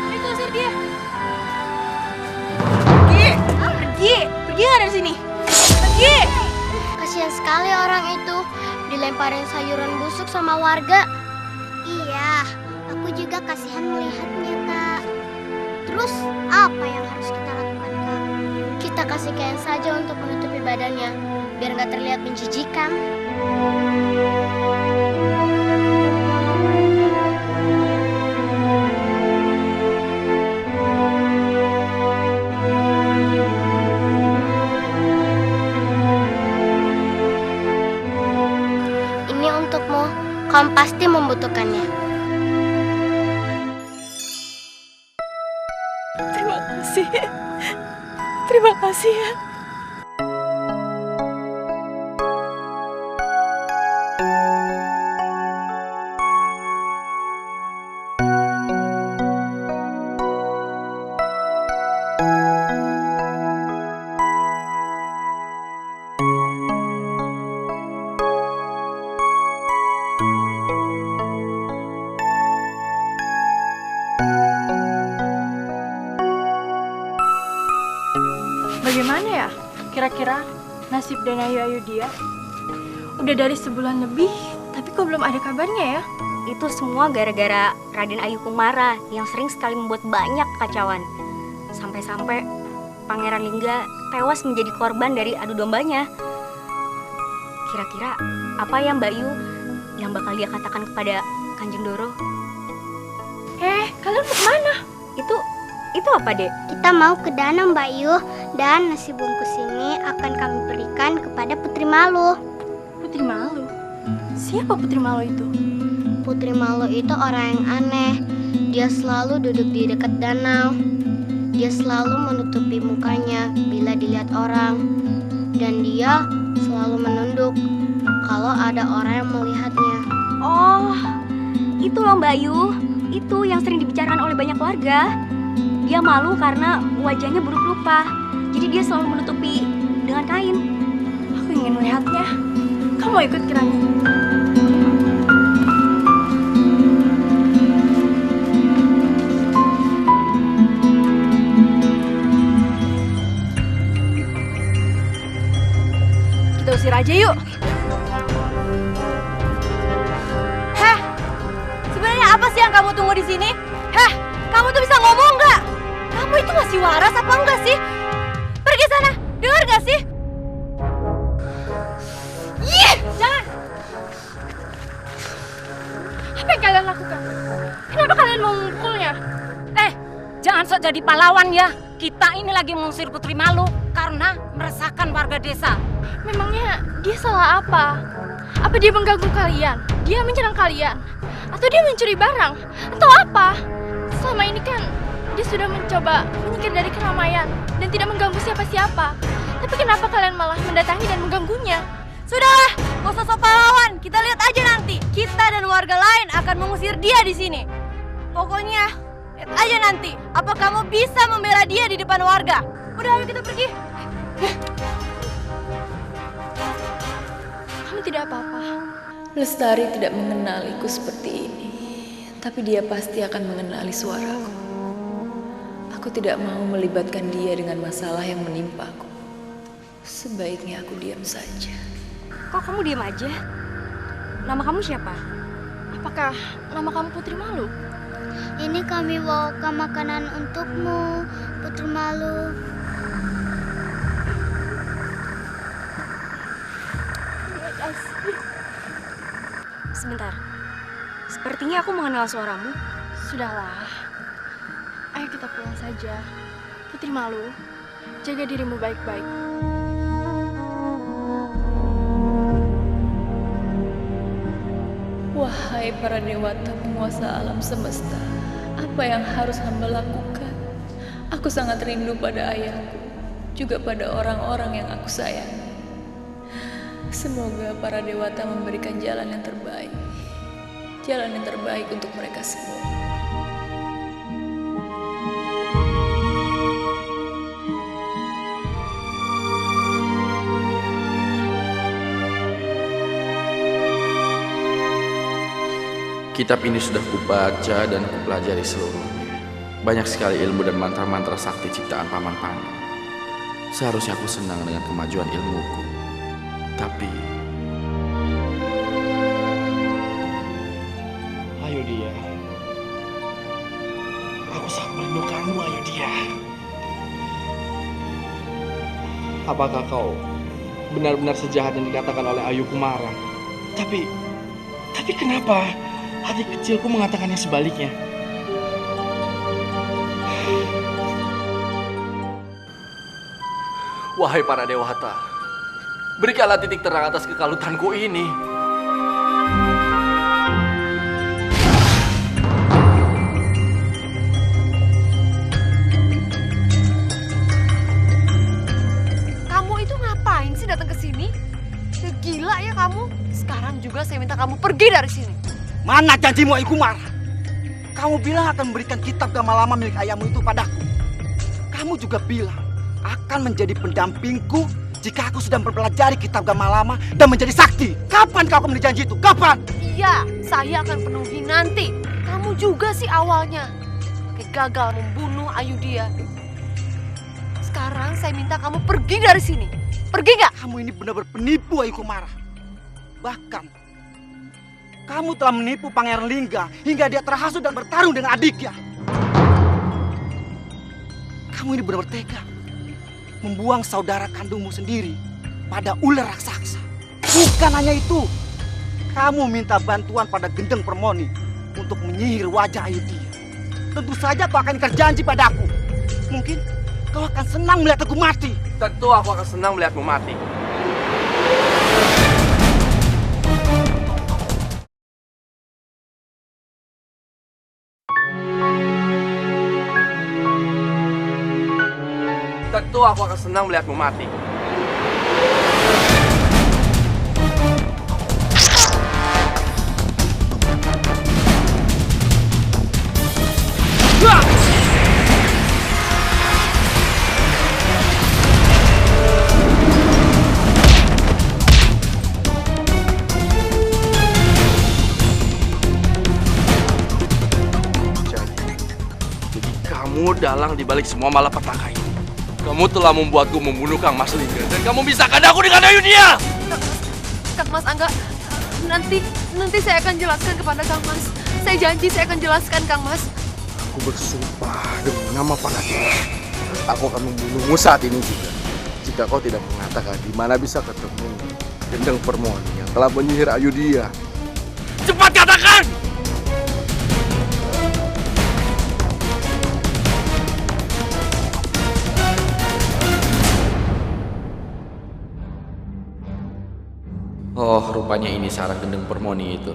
Ayo usir dia. Pergi nggak dari sini? Pergi. Kasihan sekali orang itu, dilemparin sayuran busuk sama warga. Iya, aku juga kasihan melihatnya, Kak. Terus apa yang harus kita lakukan, Kak? Kita kasih kain saja untuk menutupi badannya, biar nggak terlihat menjijikan. Ini untukmu, kamu pasti membutuhkannya. Terima kasih. Terima kasih ya. Bagaimana ya kira-kira nasib dan Ayu dia? Udah dari sebulan lebih Tapi kok belum ada kabarnya ya? Itu semua gara-gara Raden Ayu Kumara yang sering sekali membuat banyak kekacauan. Sampai-sampai Pangeran Lingga tewas menjadi korban dari adu dombanya. Kira-kira apa ya Mbak Yu yang bakal dia katakan kepada Kanjeng Doro? Kalian mau kemana? Itu apa, Dek? Kita mau ke danau, Mbak Yu, dan nasi bungkus ini akan kami berikan kepada Putri Malu. Putri Malu? Siapa Putri Malu itu? Putri Malu itu orang yang aneh. Dia selalu duduk di dekat danau. Dia selalu menutupi mukanya bila dilihat orang. Dan dia selalu menunduk kalau ada orang yang melihatnya. Oh, itu loh Mbak Yu. Itu yang sering dibicarakan oleh banyak warga. Dia malu karena wajahnya buruk rupa. Jadi dia selalu menutupi dengan kain. Aku ingin melihatnya. Kamu ikut kiranya? Kita usir aja yuk. Heh, sebenarnya apa sih yang kamu tunggu di sini? Heh, kamu tuh bisa ngomong nggak? Kamu itu masih waras apa enggak sih? Pergi sana, dengar nggak sih? Ih, jangan! Apa yang kalian lakukan? Kenapa kalian mau memukulnya? Jangan sok jadi pahlawan ya. Kita ini lagi mengusir Putri Malu karena meresahkan warga desa. Memangnya dia salah apa? Apa dia mengganggu kalian? Dia menyerang kalian? Atau dia mencuri barang? Atau apa? Selama ini kan dia sudah mencoba menyingkir dari keramaian dan tidak mengganggu siapa-siapa. Tapi kenapa kalian malah mendatangi dan mengganggunya? Sudahlah, gak usah sok pahlawan. Kita lihat aja nanti. Kita dan warga lain akan mengusir dia di sini. Pokoknya, lihat aja nanti. Apa kamu bisa membela dia di depan warga? Udah, ayo kita pergi. Kamu tidak apa-apa. Lestari tidak mengenaliku seperti ini, tapi dia pasti akan mengenali suaraku. Aku tidak mau melibatkan dia dengan masalah yang menimpaku. Sebaiknya aku diam saja. Kok kamu diam aja? Nama kamu siapa? Apakah nama kamu Putri Malu? Ini kami bawakan makanan untukmu, Putri Malu. Sebentar. Sepertinya aku mengenal suaramu. Sudahlah. Ayo kita pulang saja. Putri Malu, jaga dirimu baik-baik. Wahai para dewata penguasa alam semesta, apa yang harus hamba lakukan? Aku sangat rindu pada ayahku, juga pada orang-orang yang aku sayangi. Semoga para dewata memberikan jalan yang terbaik untuk mereka semua. Kitab ini sudah kubaca dan kupelajari seluruhnya. Banyak sekali ilmu dan mantra-mantra sakti ciptaan Paman Pandu. Seharusnya aku senang dengan kemajuan ilmuku. Tapi... Ayo dia. Aku sangat merindukanmu, ayo dia. Apakah kau benar-benar sejahat yang dikatakan oleh Ayu Kumara? Tapi kenapa hati kecilku mengatakannya sebaliknya? Wahai para dewata, berikanlah titik terang atas kekalutanku ini. Kamu itu ngapain sih datang ke sini? Gila ya kamu. Sekarang juga saya minta kamu pergi dari sini. Mana janjimu, Ayu Kumara? Kamu bilang akan memberikan kitab Gamalama milik ayahmu itu padaku. Kamu juga bilang akan menjadi pendampingku jika aku sudah mempelajari kitab Gamalama dan menjadi sakti. Kapan kau akan memenuhi janji itu? Kapan? Iya, saya akan penuhi nanti. Kamu juga sih awalnya gagal membunuh Ayudhya. Sekarang saya minta kamu pergi dari sini. Pergi nggak? Kamu ini benar-benar penipu, Ayu Kumara. Bahkan Kamu telah menipu Pangeran Lingga hingga dia terhasut dan bertarung dengan adiknya. Kamu ini benar-benar tega. Membuang saudara kandungmu sendiri pada ular raksasa. Bukan hanya itu. Kamu minta bantuan pada Gendeng Permoni untuk menyihir wajah Ayudhya. Tentu saja kau akan berjanji padaku. Mungkin kau akan senang melihat aku mati. Tentu aku akan senang melihatmu mati. Tentu aku akan senang melihatmu mati. Jadi kamu dalang dibalik semua malapetaka ini. Kamu telah membuatku membunuh Kang Mas Lingga dan kamu pisahkan aku dengan Ayudhya. Kang Mas Angga, nanti saya akan jelaskan kepada Kang Mas. Saya janji saya akan jelaskan Kang Mas. Aku bersumpah demi nama Panacita, aku akan membunuhmu saat ini juga. Jika kau tidak mengatakan di mana bisa ketemu Gendeng Permoni yang telah menyihir Ayudhya. Cepat katakan! Oh, rupanya ini syarat Gendeng Permoni itu.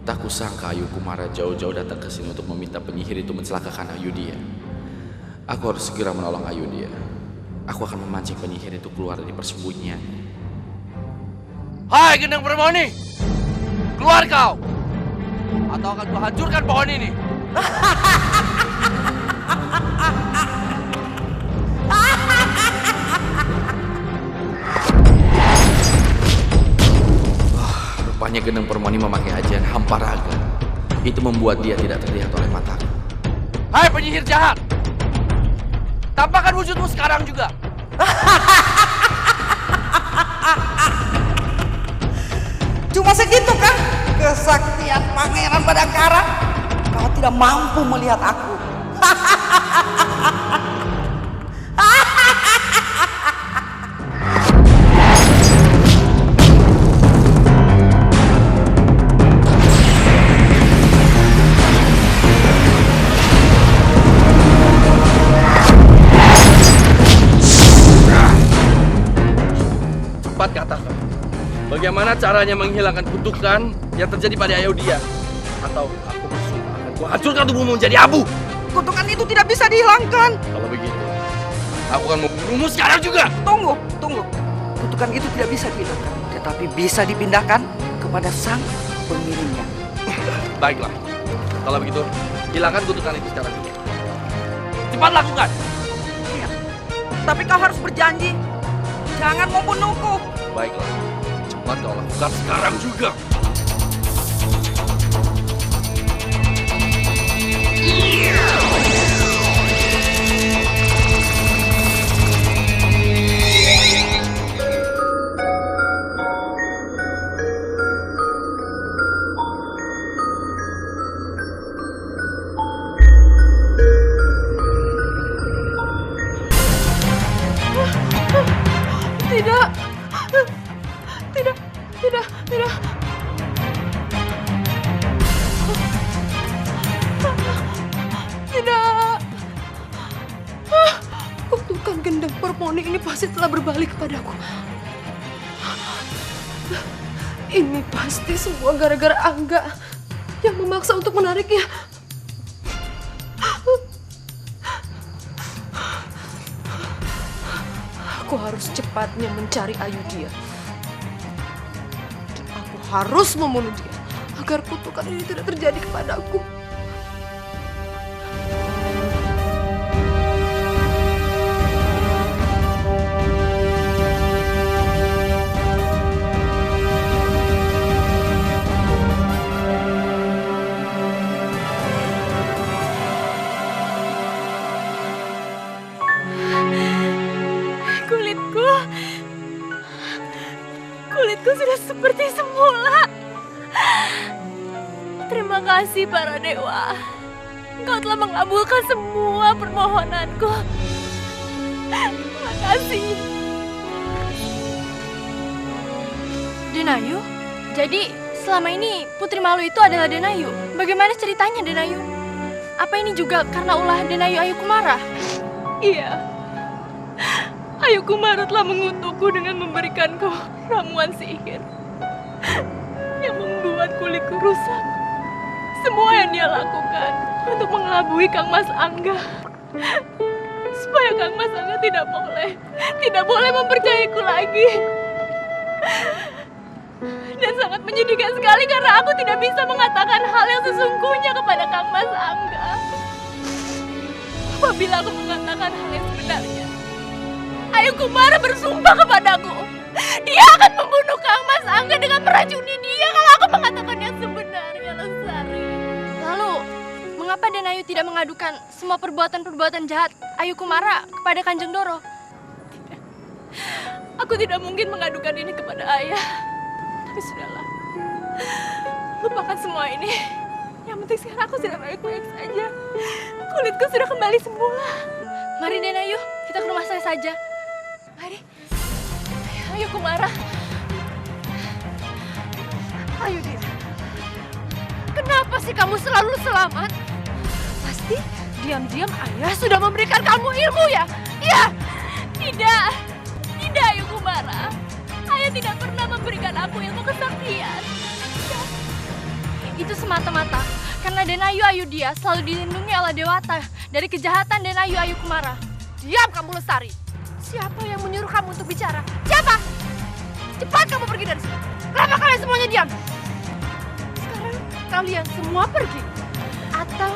Tak kusangka Ayu Kumara jauh-jauh datang ke sini untuk meminta penyihir itu mencelakakan Ayudhya. Aku harus segera menolong Ayudhya. Aku akan memancing penyihir itu keluar dari persembunyian. Hai Gendeng Permoni! Keluar kau! Atau akan kuhancurkan pohon ini! Rupanya Gendeng Permoni memakai ajian Hamparaga. Itu membuat dia tidak terlihat oleh mataku. Hai penyihir jahat! Tampakkan wujudmu sekarang juga! Cuma segitu kan kesaktian Pangeran Madangkara? Kau tidak mampu melihat aku. Cepat katakan, bagaimana caranya menghilangkan kutukan yang terjadi pada Ayudhya? Atau aku bersumpah akan kuhancurkan tubuhmu menjadi abu. Kutukan itu tidak bisa dihilangkan. Kalau begitu, aku akan membunuhmu sekarang juga. Tunggu. Kutukan itu tidak bisa dihilangkan, tetapi bisa dipindahkan kepada sang pengirimnya. Baiklah, kalau begitu, hilangkan kutukan itu sekarang juga. Cepat lakukan. Iya. Tapi kau harus berjanji, jangan membunuhku. Baiklah, cepat kau lakukan sekarang juga. Tidak. Tidak. Kutukan Gendeng Permoni ini pasti telah berbalik kepadaku. Ini pasti semua gara-gara Angga yang memaksa untuk menariknya. Aku harus cepatnya mencari Ayudhya. Dan aku harus membunuh dia agar kutukan ini tidak terjadi kepadaku. Kulitku sudah seperti semula. Terima kasih para dewa. Engkau telah mengabulkan semua permohonanku. Terima kasih. Denayu? Jadi selama ini Putri Malu itu adalah Denayu. Bagaimana ceritanya Denayu? Apa ini juga karena ulah Denayu Ayu Kumara? Iya. Ayu Kumara telah mengutukku dengan memberikanku ramuan sihir yang membuat kulitku rusak. Semua yang dia lakukan untuk mengelabui Kang Mas Angga, supaya Kang Mas Angga tidak boleh mempercayaiku lagi. Dan sangat menyedihkan sekali karena aku tidak bisa mengatakan hal yang sesungguhnya kepada Kang Mas Angga. Apabila aku mengatakan hal yang sebenarnya, Ayu Kumara bersumpah kepadaku, dia akan membunuh Kang Mas Angga dengan meracuni dia kalau aku mengatakan yang sebenarnya, Lestari. Lalu, mengapa Denayu tidak mengadukan semua perbuatan-perbuatan jahat Ayu Kumara kepada Kanjeng Doro? Tidak. Aku tidak mungkin mengadukan ini kepada ayah. Tapi sudahlah, lupakan semua ini. Yang penting sekarang aku sudah baik-baik saja. Kulitku sudah kembali semula. Mari Denayu, kita ke rumah saya saja. Mari. Ayo Kumara. Ayo dia. Kenapa sih kamu selalu selamat? Pasti diam-diam ayah sudah memberikan kamu ilmu ya? Ya. Tidak. Tidak Ayu Kumara. Ayah tidak pernah memberikan aku ilmu kesaktian. Tidak. Itu semata-mata karena Denayu Ayudhya selalu dilindungi oleh Dewata dari kejahatan Denayu Ayu Kumara. Diam kamu Lestari. Siapa yang menyuruh kamu untuk bicara? Siapa? Cepat kamu pergi dari sini. Kenapa kalian semuanya diam? Sekarang kalian semua pergi. Atau...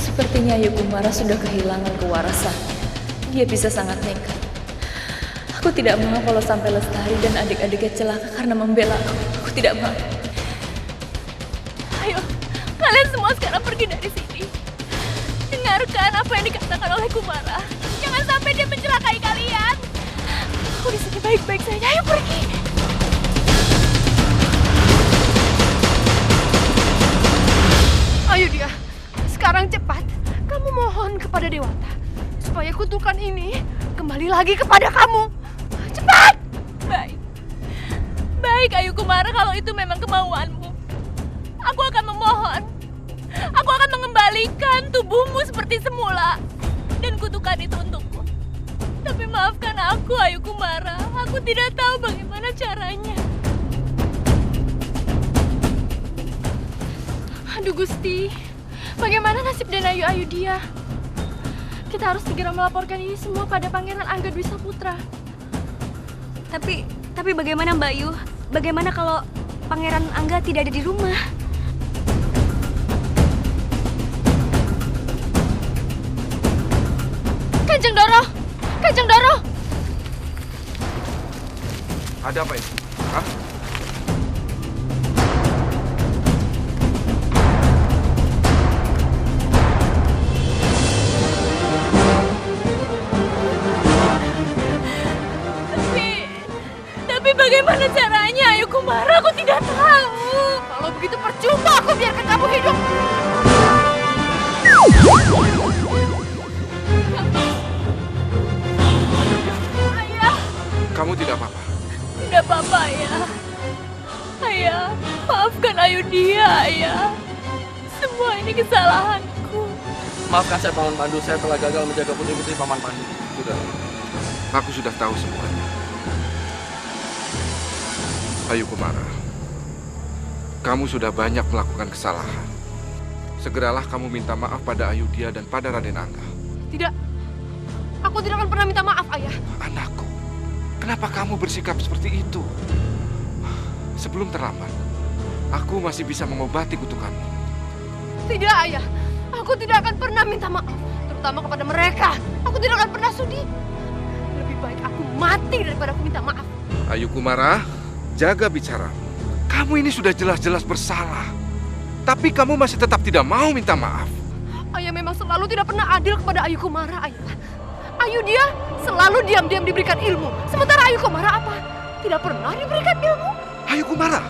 Sepertinya Ayu Kumara sudah kehilangan kewarasan. Dia bisa sangat nekat. Aku tidak mau kalau sampai Lestari dan adik-adiknya celaka karena membela aku. Aku tidak mau. Ayo, kalian semua sekarang pergi dari sini. Dengarkan apa yang dikatakan oleh Kumara. Jangan sampai dia mencelakai kalian. Aku di sini baik-baik saja. Ayo pergi. Ayo dia. Sekarang cepat, kamu mohon kepada Dewata supaya kutukan ini kembali lagi kepada kamu. Cepat! Baik. Baik Ayu Kumara, kalau itu memang kemauanmu. Aku akan memohon. Aku akan mengembalikan tubuhmu seperti semula. Dan kutukan itu untukmu. Tapi maafkan aku Ayu Kumara. Aku tidak tahu bagaimana caranya. Aduh Gusti. Bagaimana nasib Denayu Ayudhya? Kita harus segera melaporkan ini semua pada Pangeran Angga Dwi Saputra. Tapi bagaimana Mbak Yu? Bagaimana kalau Pangeran Angga tidak ada di rumah? Kanjeng Doro! Kanjeng Doro! Ada apa ini? Hah? Tapi bagaimana caranya Ayu Kumara? Aku tidak tahu. Kalau begitu percuma aku biarkan kamu hidup. Ayah. Kamu tidak apa-apa? Tidak apa-apa Ayah. Ayah, maafkan Ayudhya Ayah. Semua ini kesalahanku. Maafkan saya Paman Pandu, saya telah gagal menjaga putri-putri Paman Pandu. Sudah, aku sudah tahu semuanya. Ayu Kumara, kamu sudah banyak melakukan kesalahan. Segeralah kamu minta maaf pada Ayudhya dan pada Raden Angga. Tidak, aku tidak akan pernah minta maaf Ayah. Anakku, kenapa kamu bersikap seperti itu? Sebelum terlambat, aku masih bisa mengobati kutukanmu. Tidak Ayah, aku tidak akan pernah minta maaf. Terutama kepada mereka. Aku tidak akan pernah sudi. Lebih baik aku mati daripada aku minta maaf. Ayu Kumara, Jaga bicara. Kamu ini sudah jelas-jelas bersalah. Tapi kamu masih tetap tidak mau minta maaf. Ayah memang selalu tidak pernah adil kepada Ayu Kumara, Ayah. Ayu dia selalu diam-diam diberikan ilmu. Sementara Ayu Kumara apa? Tidak pernah diberikan ilmu. Ayu Kumara,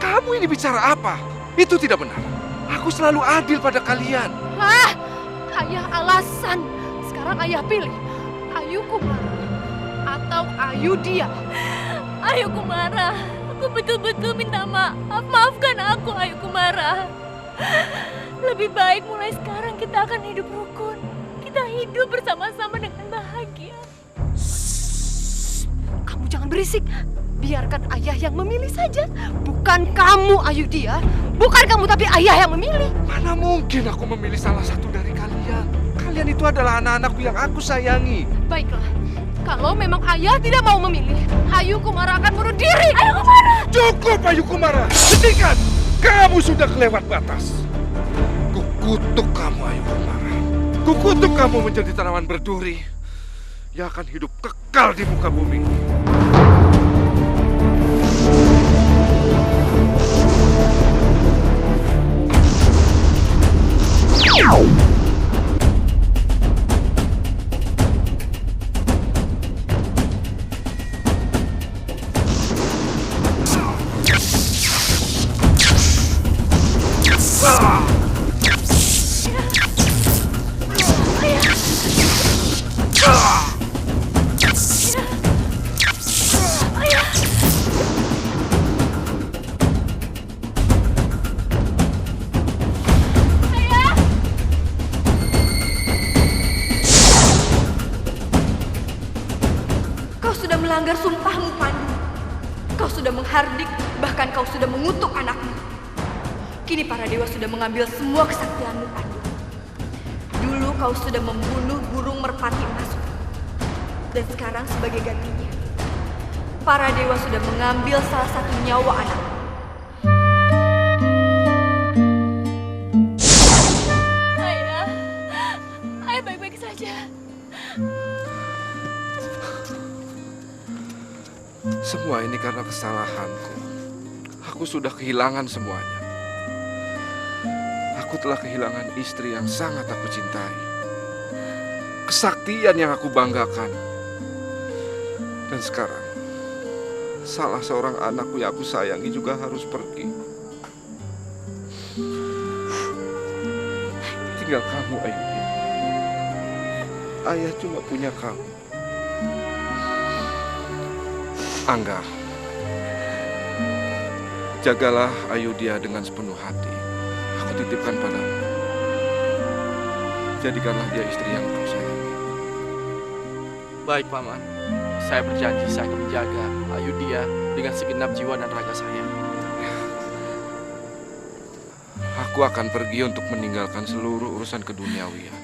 kamu ini bicara apa? Itu tidak benar. Aku selalu adil pada kalian. Hah? Ayah alasan. Sekarang ayah pilih. Ayu Kumara atau Ayu dia. Ayu Kumara, aku betul-betul minta maaf. Maafkan aku, Ayu Kumara. Lebih baik mulai sekarang kita akan hidup rukun. Kita hidup bersama-sama dengan bahagia. Kamu jangan berisik. Biarkan ayah yang memilih saja. Bukan kamu, Ayu dia. Bukan kamu, tapi ayah yang memilih. Mana mungkin aku memilih salah satu dari kalian? Kalian itu adalah anak-anakku yang aku sayangi. Baiklah. Kalau memang ayah tidak mau memilih, Ayu Kumara akan bunuh diri. Ayu Kumara! Cukup, Ayu Kumara! Hentikan! Kamu sudah kelewat batas. Kukutuk kamu, Ayu Kumara. Kukutuk kamu menjadi tanaman berduri yang akan hidup kekal di muka bumi. melanggar sumpahmu, Pandu. Kau sudah menghardik, bahkan kau sudah mengutuk anakmu. Kini para dewa sudah mengambil semua kesaktianmu, Pandu. Dulu kau sudah membunuh burung merpati emas. Dan sekarang sebagai gantinya, para dewa sudah mengambil salah satu nyawa anakmu. Ayah baik-baik saja. Semua ini karena kesalahanku. Aku sudah kehilangan semuanya. Aku telah kehilangan istri yang sangat aku cintai. Kesaktian yang aku banggakan. Dan sekarang, salah seorang anakku yang aku sayangi juga harus pergi. Tinggal kamu, Ayu. Ayah cuma punya kamu. Angga, jagalah Ayudhya dengan sepenuh hati. Aku titipkan padamu. Jadikanlah dia istri yang kau sayangi. Baik, Paman. Saya berjanji saya akan menjaga Ayudhya dengan segenap jiwa dan raga saya. Aku akan pergi untuk meninggalkan seluruh urusan keduniawian.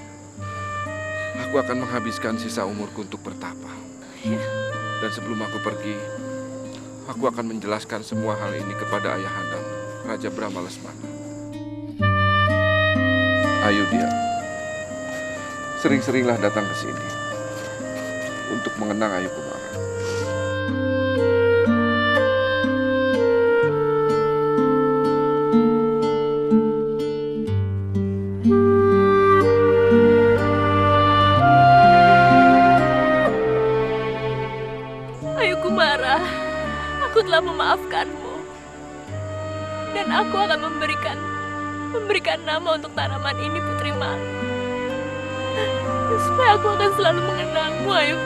Aku akan menghabiskan sisa umurku untuk bertapa. Dan sebelum aku pergi, aku akan menjelaskan semua hal ini kepada ayahandamu, Raja Brahma Lesmana. Ayudhya, sering-seringlah datang ke sini untuk mengenang Ayu Kumara. Aku telah memaafkanmu. Dan aku akan memberikan nama untuk tanaman ini, Putri Malu. Supaya aku akan selalu mengenangmu, Ayu.